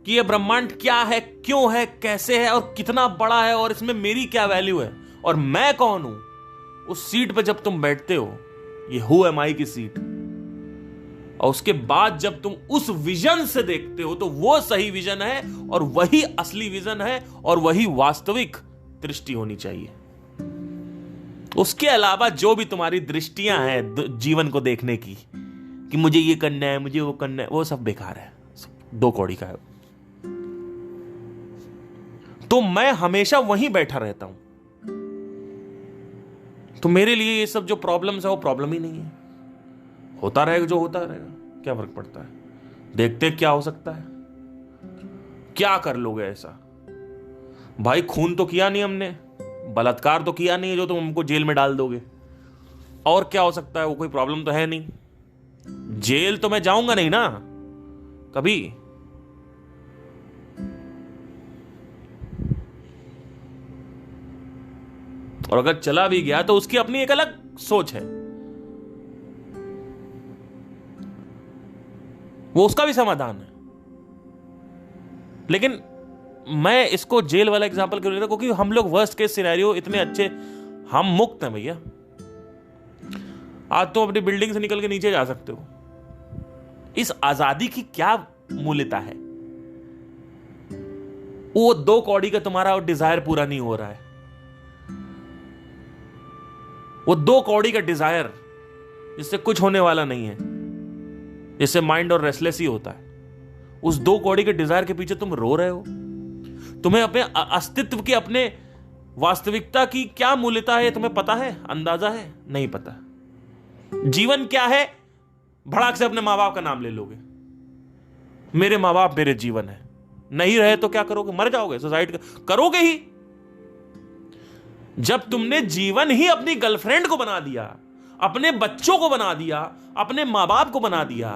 कि यह ब्रह्मांड क्या है, क्यों है, कैसे है और कितना बड़ा है, और इसमें मेरी क्या वैल्यू है और मैं कौन हूं। उस सीट पे जब तुम बैठते हो, ये हु एम आई की सीट, और उसके बाद जब तुम उस विजन से देखते हो तो वो सही विजन है और वही असली विजन है और वही वास्तविक दृष्टि होनी चाहिए। उसके अलावा जो भी तुम्हारी दृष्टियां हैं जीवन को देखने की, कि मुझे ये करना है, मुझे वो करना है, वो सब बेकार है, दो कौड़ी का है। तो मैं हमेशा वहीं बैठा रहता हूं, तो मेरे लिए ये सब जो प्रॉब्लम्स है वो प्रॉब्लम ही नहीं है। होता रहेगा जो होता रहेगा, क्या फर्क पड़ता है, देखते क्या हो सकता है, क्या कर लोगे ऐसा। भाई खून तो किया नहीं हमने, बलात्कार तो किया नहीं है जो तुम हमको जेल में डाल दोगे, और क्या हो सकता है, वो कोई प्रॉब्लम तो है नहीं। जेल तो मैं जाऊंगा नहीं ना कभी। और अगर चला भी गया तो उसकी अपनी एक अलग सोच है, वो उसका भी समाधान है। लेकिन मैं इसको जेल वाला एग्जांपल क्यों ले रहा हूं, क्योंकि हम लोग वर्स्ट केस सिनेरियो इतने अच्छे, हम मुक्त हैं भैया। आज तो अपनी बिल्डिंग से निकल के नीचे जा सकते हो। इस आजादी की क्या मूल्यता है? वो दो कौड़ी का तुम्हारा डिजायर पूरा नहीं हो रहा है, वो दो कौड़ी का डिजायर जिससे कुछ होने वाला नहीं है, जिससे माइंड और रेस्टलेस ही होता है, उस दो कौड़ी के डिजायर के पीछे तुम रो रहे हो। तुम्हें अपने अस्तित्व की, अपने वास्तविकता की क्या मूल्यता है तुम्हें पता है, अंदाजा है? नहीं पता। जीवन क्या है, भड़ाक से अपने मां बाप का नाम ले लोगे, मेरे मां बाप मेरे जीवन है। नहीं रहे तो क्या करोगे, मर जाओगे, सुसाइड करोगे ही। जब तुमने जीवन ही अपनी गर्लफ्रेंड को बना दिया, अपने बच्चों को बना दिया, अपने मां बाप को बना दिया,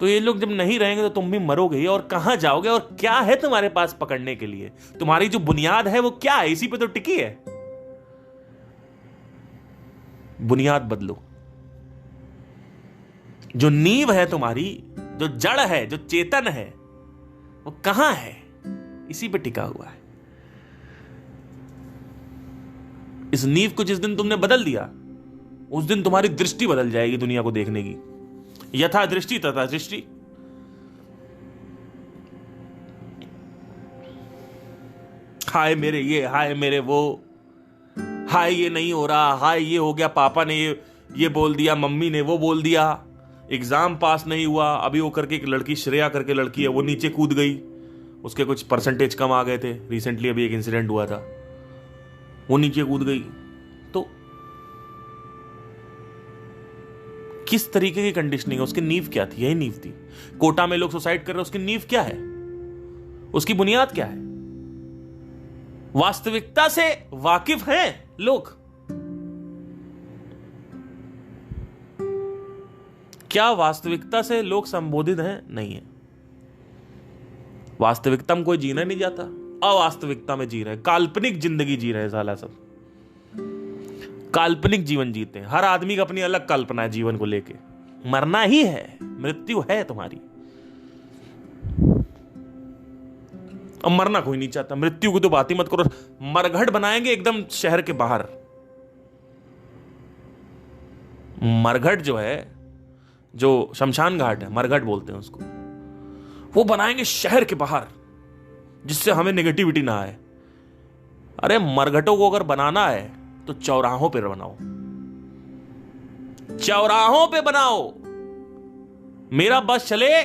तो ये लोग जब नहीं रहेंगे तो तुम भी मरोगे ही। और कहां जाओगे, और क्या है तुम्हारे पास पकड़ने के लिए? तुम्हारी जो बुनियाद है वो क्या है? इसी पे तो टिकी है। बुनियाद बदलो। जो नींव है तुम्हारी, जो जड़ है, जो चेतन है, वो कहां है? इसी पे टिका हुआ है। इस नींव को जिस दिन तुमने बदल दिया, उस दिन तुम्हारी दृष्टि बदल जाएगी दुनिया को देखने की। यथा दृष्टि तथा दृष्टि। हाय मेरे ये, हाय मेरे वो, हाय ये नहीं हो रहा, हाय ये हो गया, पापा ने ये बोल दिया, मम्मी ने वो बोल दिया, एग्जाम पास नहीं हुआ। अभी वो करके एक लड़की, श्रेया करके लड़की है, वो नीचे कूद गई, उसके कुछ परसेंटेज कम आ गए थे। रिसेंटली अभी एक इंसिडेंट हुआ था, वो नीचे कूद गई। तो किस तरीके की कंडीशनिंग है? उसकी नींव क्या थी? यही नींव थी। कोटा में लोग सुसाइड कर रहे हैं, उसकी नींव क्या है? उसकी बुनियाद क्या है? वास्तविकता से वाकिफ हैं लोग? क्या वास्तविकता से लोग संबोधित हैं? नहीं है। वास्तविकता में कोई जीना नहीं जाता, अवास्तविकता में जी रहे, काल्पनिक जिंदगी जी रहे। साला सब काल्पनिक जीवन जीते हैं। हर आदमी का अपनी अलग कल्पना है जीवन को लेके। मरना ही है, मृत्यु है तुम्हारी। अब मरना कोई नहीं चाहता, मृत्यु की तो बात ही मत करो। मरघट बनाएंगे एकदम शहर के बाहर। मरघट जो है, जो शमशान घाट है, मरघट बोलते हैं उसको, वो बनाएंगे शहर के बाहर जिससे हमें नेगेटिविटी ना आए। अरे मरघटों को अगर बनाना है तो चौराहों पे बनाओ, चौराहों पे बनाओ। मेरा बस चले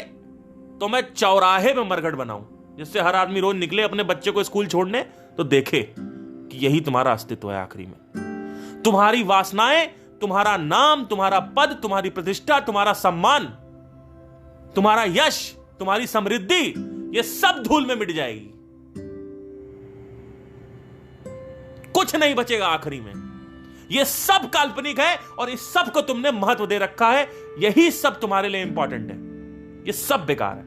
तो मैं चौराहे में मरघट बनाऊं, जिससे हर आदमी रोज निकले अपने बच्चे को स्कूल छोड़ने तो देखे कि यही तुम्हारा अस्तित्व है। आखिरी में तुम्हारी वासनाएं, तुम्हारा नाम, तुम्हारा पद, तुम्हारी प्रतिष्ठा, तुम्हारा सम्मान, तुम्हारा यश, तुम्हारी समृद्धि, ये सब धूल में मिट जाएगी। कुछ नहीं बचेगा आखिरी में। ये सब काल्पनिक है और इस सब को तुमने महत्व दे रखा है। यही सब तुम्हारे लिए इंपॉर्टेंट है, ये सब बेकार है।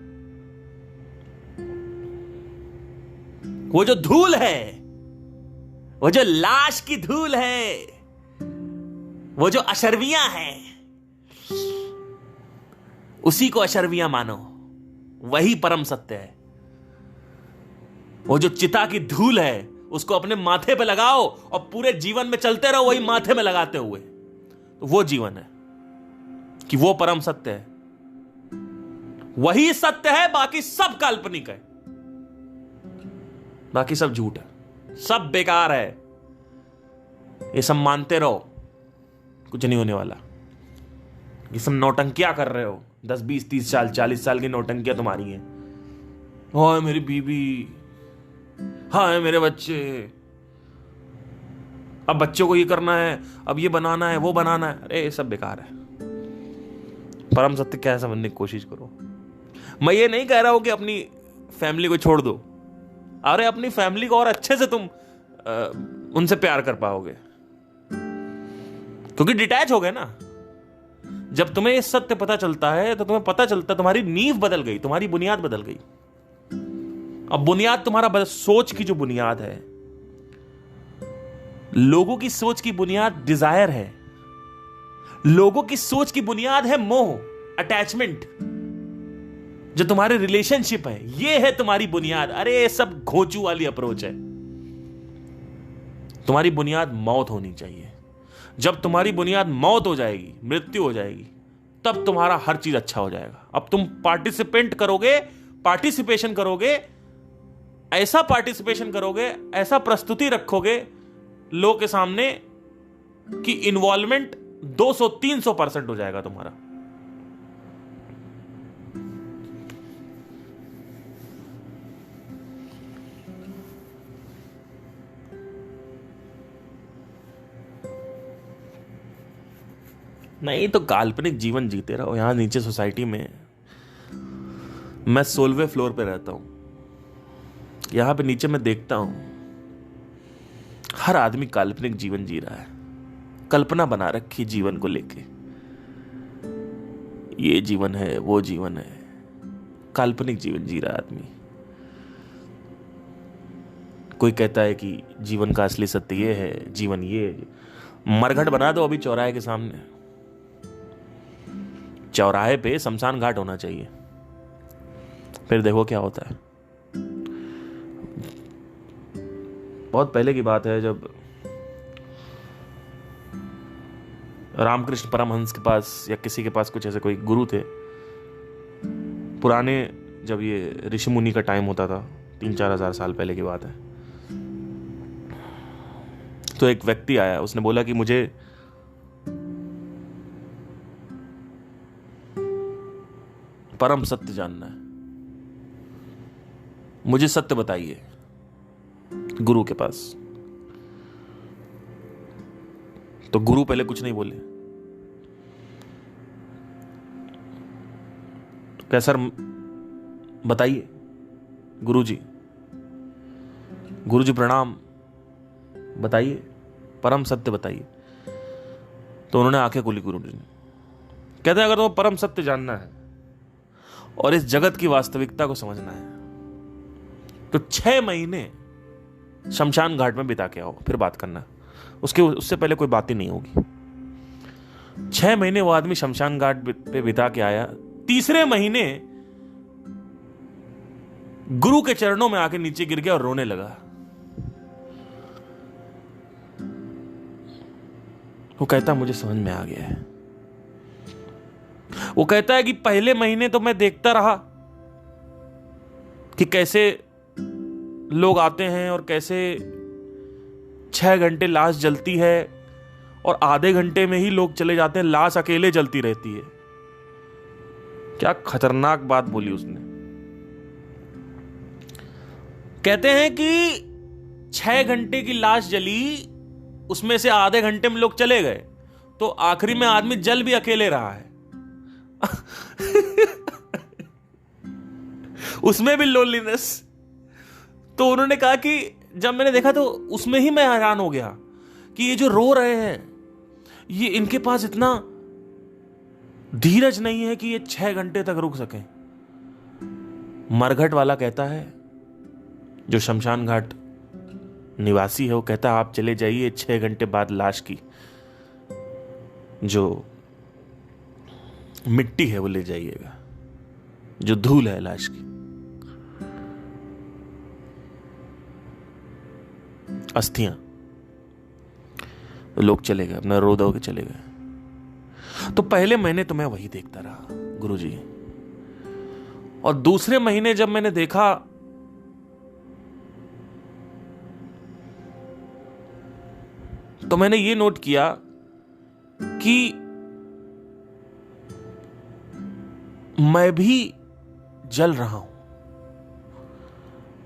वो जो धूल है, वो जो लाश की धूल है, वो जो अशर्वियां हैं, उसी को अशर्वियां मानो, वही परम सत्य है। वो जो चिता की धूल है उसको अपने माथे पे लगाओ और पूरे जीवन में चलते रहो वही माथे में लगाते हुए, तो वो जीवन है कि वो परम सत्य है। वही सत्य है, बाकी सब काल्पनिक है, बाकी सब झूठ है, सब बेकार है। ये सब मानते रहो, कुछ नहीं होने वाला। ये सब नौटंकियां कर रहे हो, 10 20 30 साल 40 साल की नौटंकियां तुम्हारी हैं। हाय मेरी बीवी, हाय मेरे बच्चे, अब बच्चों को ये करना है, अब ये बनाना है, वो बनाना है। अरे ये सब बेकार है। परम सत्य क्या है समझने की कोशिश करो। मैं ये नहीं कह रहा हूं कि अपनी फैमिली को छोड़ दो, अरे अपनी फैमिली को और अच्छे से तुम उनसे प्यार कर पाओगे, क्योंकि डिटैच हो गए ना। जब तुम्हें ये सत्य पता चलता है तो तुम्हें पता चलता है तुम्हारी नींव बदल गई, तुम्हारी बुनियाद बदल गई। अब बुनियाद तुम्हारा सोच की जो बुनियाद है, लोगों की सोच की बुनियाद डिजायर है, लोगों की सोच की बुनियाद है मोह, अटैचमेंट। जो तुम्हारे रिलेशनशिप है, ये है तुम्हारी बुनियाद। अरे ये सब घोंचू वाली अप्रोच है। तुम्हारी बुनियाद मौत होनी चाहिए। जब तुम्हारी बुनियाद मौत हो जाएगी, मृत्यु हो जाएगी, तब तुम्हारा हर चीज अच्छा हो जाएगा। अब तुम पार्टिसिपेशन करोगे, ऐसा पार्टिसिपेशन करोगे, ऐसा प्रस्तुति रखोगे लोग के सामने कि इन्वॉल्वमेंट 200-300% हो जाएगा तुम्हारा। नहीं तो काल्पनिक जीवन जीते रहो। यहां नीचे सोसाइटी में मैं 16वें फ्लोर पे रहता हूं। यहां पे नीचे मैं देखता हूं हर आदमी काल्पनिक जीवन जी रहा है, कल्पना बना रखी जीवन को लेके। ये जीवन है, वो जीवन है, काल्पनिक जीवन जी रहा है आदमी। कोई कहता है कि जीवन का असली सत्य ये है, जीवन ये है। मरघट बना दो अभी चौराहे के सामने, चौराहे पे शमशान घाट होना चाहिए, फिर देखो क्या होता है। बहुत पहले की बात है, जब रामकृष्ण परमहंस के पास या किसी के पास कुछ ऐसे कोई गुरु थे पुराने, जब ये ऋषि मुनि का टाइम होता था, 3-4 हजार साल पहले की बात है। तो एक व्यक्ति आया, उसने बोला कि मुझे परम सत्य जानना है, मुझे सत्य बताइए। गुरु के पास तो गुरु पहले कुछ नहीं बोले। तो क्या सर बताइए गुरुजी, गुरुजी प्रणाम, बताइए परम सत्य बताइए। तो उन्होंने आंखें खोली गुरुजी ने। कहते हैं अगर तुम्हें परम सत्य जानना है और इस जगत की वास्तविकता को समझना है तो 6 महीने शमशान घाट में बिता के आओ, फिर बात करना। उससे पहले कोई बात ही नहीं होगी। 6 महीने वो आदमी शमशान घाट पे बिता के आया। तीसरे महीने गुरु के चरणों में आके नीचे गिर गया और रोने लगा। वो कहता मुझे समझ में आ गया है। वो कहता है कि पहले महीने तो मैं देखता रहा कि कैसे लोग आते हैं और कैसे 6 घंटे लाश जलती है और आधे घंटे में ही लोग चले जाते हैं, लाश अकेले जलती रहती है। क्या खतरनाक बात बोली उसने। कहते हैं कि 6 घंटे की लाश जली, उसमें से आधे घंटे में लोग चले गए, तो आखिरी में आदमी जल भी अकेले रहा है। उसमें भी लोनलीनेस। तो उन्होंने कहा कि जब मैंने देखा तो उसमें ही मैं हैरान हो गया कि ये जो रो रहे हैं, ये इनके पास इतना धीरज नहीं है कि ये 6 घंटे तक रुक सके। मरघट वाला कहता है, जो शमशान घाट निवासी है, वो कहता है आप चले जाइए, 6 घंटे बाद लाश की जो मिट्टी है वो ले जाइएगा, जो धूल है लाश की, अस्थियां। लोग चले गए, अपना रो दो के चले गए। तो पहले महीने तो मैं वही देखता रहा गुरुजी, और दूसरे महीने जब मैंने देखा तो मैंने ये नोट किया कि मैं भी जल रहा हूं।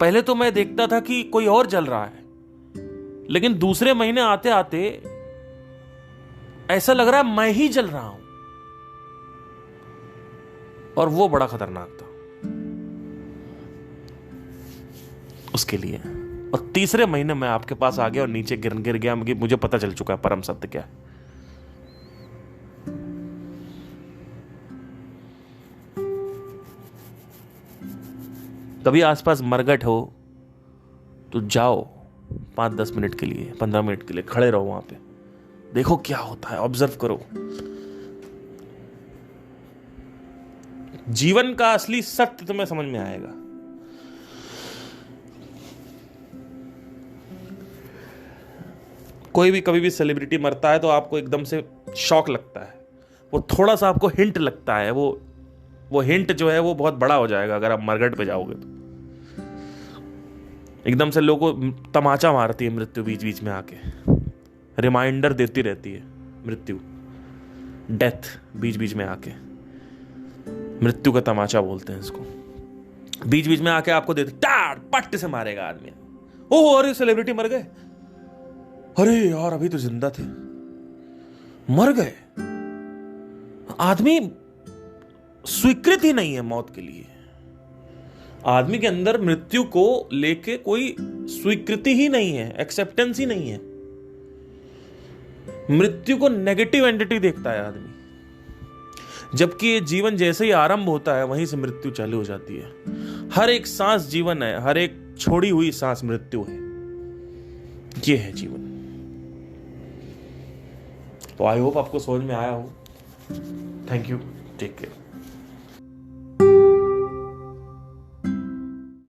पहले तो मैं देखता था कि कोई और जल रहा है, लेकिन दूसरे महीने आते आते ऐसा लग रहा है मैं ही जल रहा हूं, और वो बड़ा खतरनाक था उसके लिए। और तीसरे महीने मैं आपके पास आ गया और नीचे गिर गया। मुझे पता चल चुका है परम सत्य क्या है। कभी आसपास मरघट हो तो जाओ, 5-10 मिनट के लिए, 15 मिनट के लिए खड़े रहो वहां पे, देखो क्या होता है, ऑब्जर्व करो। जीवन का असली सत्य तुम्हें समझ में आएगा। कोई भी कभी भी सेलिब्रिटी मरता है तो आपको एकदम से शॉक लगता है, वो थोड़ा सा आपको हिंट लगता है, वो हिंट जो है वो बहुत बड़ा हो जाएगा अगर आप मरघट पे जाओगे तो। एकदम से लोगों को तमाचा मारती है मृत्यु बीच बीच में आके, रिमाइंडर देती रहती है मृत्यु, डेथ बीच बीच में आके। मृत्यु का तमाचा बोलते हैं इसको। बीच बीच में आके आपको देते, टाड़ पट्ट से मारेगा आदमी। ओह अरे सेलिब्रिटी मर गए, अरे यार अभी तो जिंदा थे, मर गए। आदमी स्वीकृत ही नहीं है मौत के लिए। आदमी के अंदर मृत्यु को लेके कोई स्वीकृति ही नहीं है, एक्सेप्टेंस ही नहीं है। मृत्यु को नेगेटिव एंटिटी देखता है आदमी, जबकि ये जीवन जैसे ही आरंभ होता है वहीं से मृत्यु चालू हो जाती है। हर एक सांस जीवन है, हर एक छोड़ी हुई सांस मृत्यु है। ये है जीवन। तो आई होप आपको समझ में आया हो। Thank you, take care.